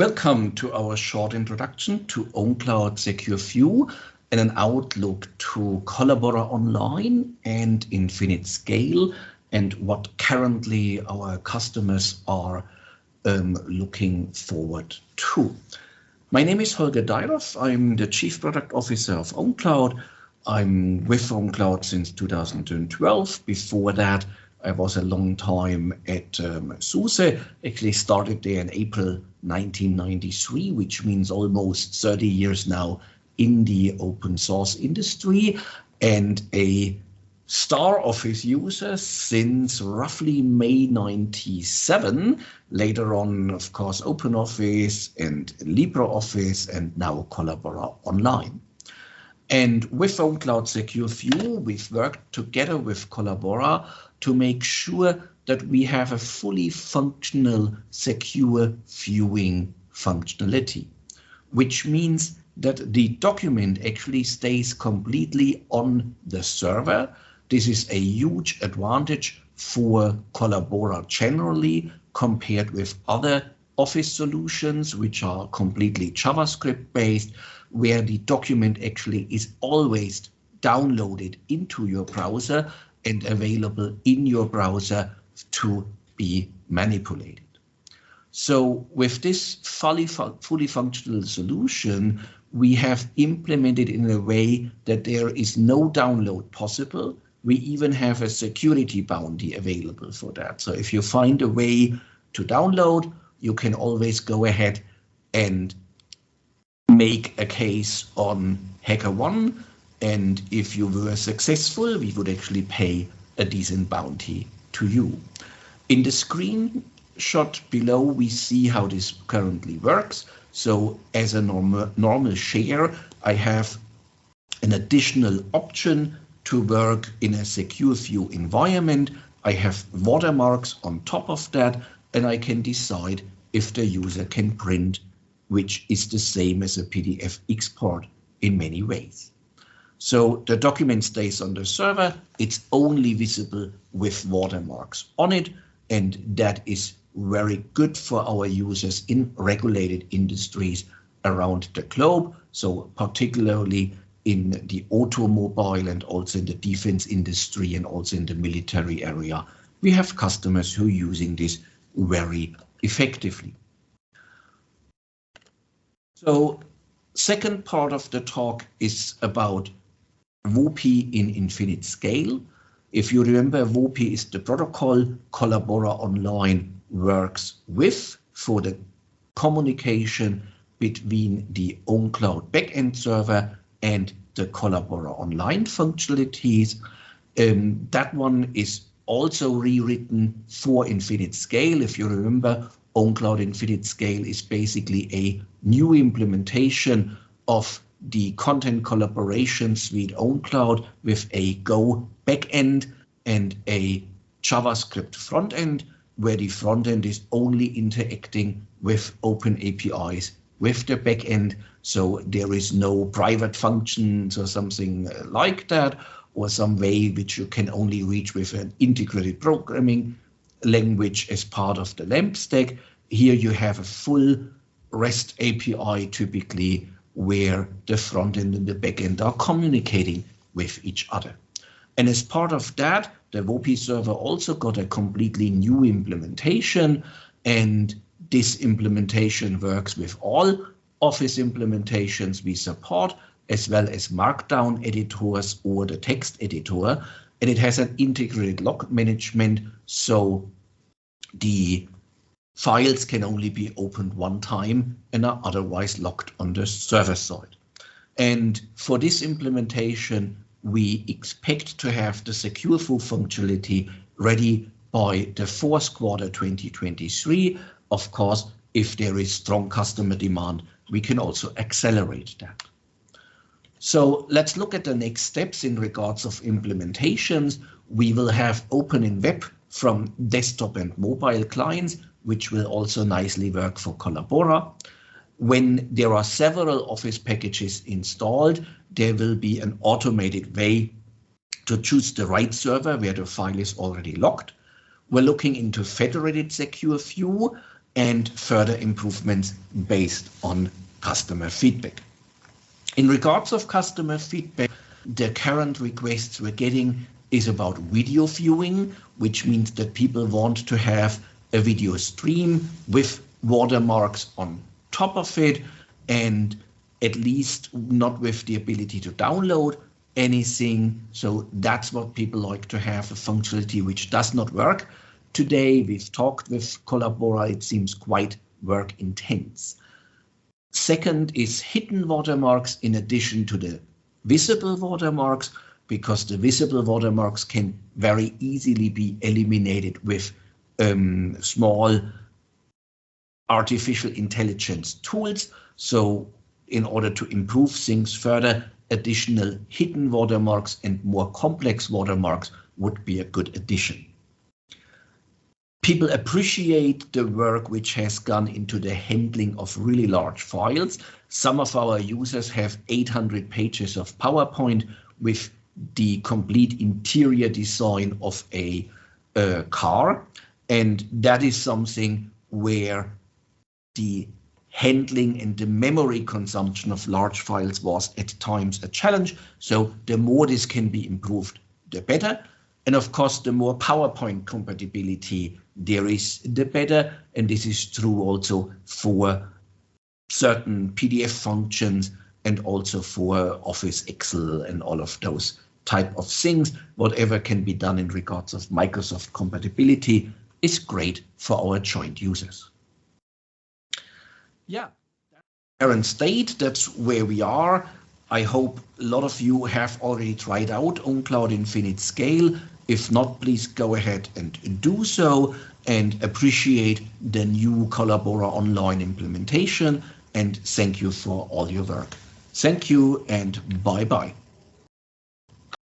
Welcome to our short introduction to ownCloud Secure View and an outlook to Collabora Online and Infinite Scale and what currently our customers are looking forward to. My name is Holger Dyroff. I'm the Chief Product Officer of ownCloud. I'm with ownCloud since 2012. Before that, I was a long time at SUSE, actually started there in April 1993, which means almost 30 years now in the open source industry, and a Star Office user since roughly May 97. Later on, of course, OpenOffice and LibreOffice and now Collabora Online. And with ownCloud Secure View, we've worked together with Collabora to make sure that we have a fully functional secure viewing functionality, which means that the document actually stays completely on the server. This is a huge advantage for Collabora generally compared with other Office solutions, which are completely JavaScript based, where the document actually is always downloaded into your browser and available in your browser to be manipulated. So with this fully functional solution, we have implemented in a way that there is no download possible. We even have a security bounty available for that. So if you find a way to download, you can always go ahead and make a case on HackerOne. And if you were successful, we would actually pay a decent bounty to you. In the screenshot below, we see how this currently works. So as a normal share, I have an additional option to work in a secure view environment. I have watermarks on top of that, and I can decide if the user can print, which is the same as a PDF export in many ways. So the document stays on the server. It's only visible with watermarks on it, and that is very good for our users in regulated industries around the globe. So particularly in the automobile and also in the defense industry and also in the military area, we have customers who are using this very effectively. So second part of the talk is about WOPI in infinite scale. If you remember, WOPI is the protocol Collabora Online works with for the communication between the ownCloud backend server and the Collabora Online functionalities. That one is also rewritten for infinite scale. If you remember, ownCloud Infinite Scale is basically a new implementation of the content collaboration suite ownCloud with a Go backend and a JavaScript frontend, where the frontend is only interacting with open APIs with the backend. So there is no private functions or something like that, or some way which you can only reach with an integrated programming language as part of the LAMP stack. Here you have a full REST API typically, where the front end and the back end are communicating with each other. And as part of that, the WOPI server also got a completely new implementation, and this implementation works with all Office implementations we support, as well as Markdown editors or the text editor, and it has an integrated log management, so the files can only be opened one time and are otherwise locked on the server side. And for this implementation, we expect to have the secure full functionality ready by the fourth quarter 2023. Of course, if there is strong customer demand, we can also accelerate that. So let's look at the next steps in regards of implementations. We will have open in web from desktop and mobile clients, which will also nicely work for Collabora. When there are several Office packages installed, there will be an automated way to choose the right server where the file is already locked. We're looking into federated secure view, and further improvements based on customer feedback. In regards of customer feedback, the current requests we're getting is about video viewing, which means that people want to have a video stream with watermarks on top of it, and at least not with the ability to download anything. So that's what people like to have, a functionality which does not work. Today, we've talked with Collabora, it seems quite work intense. Second is hidden watermarks in addition to the visible watermarks, because the visible watermarks can very easily be eliminated with small artificial intelligence tools. So in order to improve things further, additional hidden watermarks and more complex watermarks would be a good addition. People appreciate the work which has gone into the handling of really large files. Some of our users have 800 pages of PowerPoint with the complete interior design of a car. And that is something where the handling and the memory consumption of large files was at times a challenge. So the more this can be improved, the better. And of course, the more PowerPoint compatibility there is, the better. And this is true also for certain PDF functions and also for Office, Excel, and all of those type of things. Whatever can be done in regards of Microsoft compatibility is great for our joint users. Yeah, current state, that's where we are. I hope a lot of you have already tried out ownCloud Infinite Scale. If not, please go ahead and do so, and appreciate the new Collabora online implementation. And thank you for all your work. Thank you and bye-bye.